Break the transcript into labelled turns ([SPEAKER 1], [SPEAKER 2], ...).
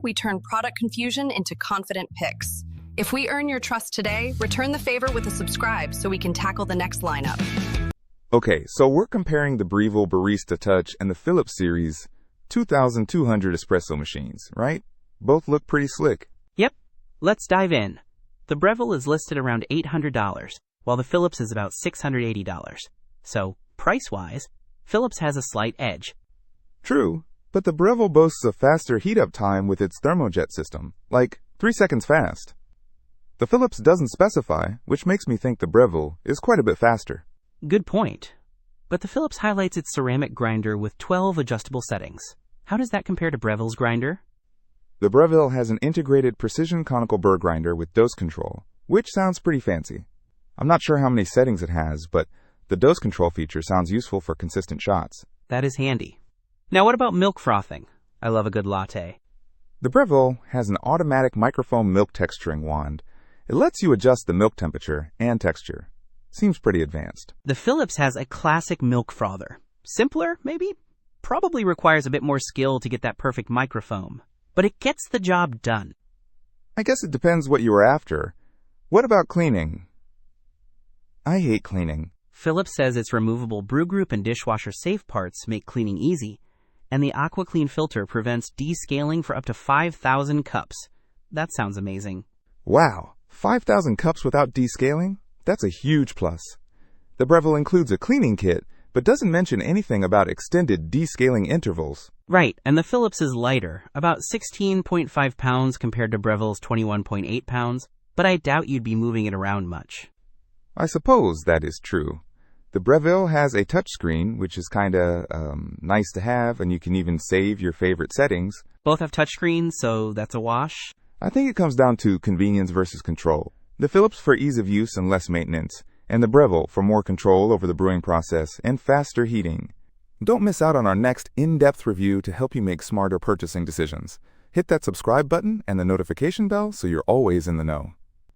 [SPEAKER 1] we turn product confusion into confident picks. If we earn your trust today, return the favor with a subscribe so we can tackle the next lineup.
[SPEAKER 2] Okay, so we're comparing the Breville Barista Touch and the Philips Series 2200 espresso machines, right? Both look pretty slick.
[SPEAKER 3] Yep. Let's dive in. The Breville is listed around $800, while the Philips is about $680. So, price-wise, Philips has a slight edge.
[SPEAKER 2] True, but the Breville boasts a faster heat-up time with its thermojet system, like 3 seconds fast. The Philips doesn't specify, which makes me think the Breville is quite a bit faster.
[SPEAKER 3] Good point. But the Philips highlights its ceramic grinder with 12 adjustable settings. How does that compare to Breville's grinder?
[SPEAKER 2] The Breville has an integrated precision conical burr grinder with dose control, which sounds pretty fancy. I'm not sure how many settings it has, but the dose control feature sounds useful for consistent shots.
[SPEAKER 3] That is handy. Now what about milk frothing? I love a good latte.
[SPEAKER 2] The Breville has an automatic microfoam milk texturing wand. It lets you adjust the milk temperature and texture. Seems pretty advanced.
[SPEAKER 3] The Philips has a classic milk frother. Simpler, maybe? Probably requires a bit more skill to get that perfect microfoam. But it gets the job done.
[SPEAKER 2] I guess it depends what you were after. What about cleaning? I hate cleaning.
[SPEAKER 3] Philips says its removable brew group and dishwasher safe parts make cleaning easy, and the AquaClean filter prevents descaling for up to 5,000 cups. That sounds amazing.
[SPEAKER 2] Wow, 5,000 cups without descaling? That's a huge plus. The Breville includes a cleaning kit, but doesn't mention anything about extended descaling intervals.
[SPEAKER 3] Right, and the Philips is lighter, about 16.5 pounds compared to Breville's 21.8 pounds, but I doubt you'd be moving it around much.
[SPEAKER 2] I suppose that is true. The Breville has a touchscreen, which is kinda, nice to have, and you can even save your favorite settings.
[SPEAKER 3] Both have touchscreens, so that's a wash.
[SPEAKER 2] I think it comes down to convenience versus control. The Philips for ease of use and less maintenance, and the Breville for more control over the brewing process and faster heating. Don't miss out on our next in-depth review to help you make smarter purchasing decisions. Hit that subscribe button and the notification bell so you're always in the know.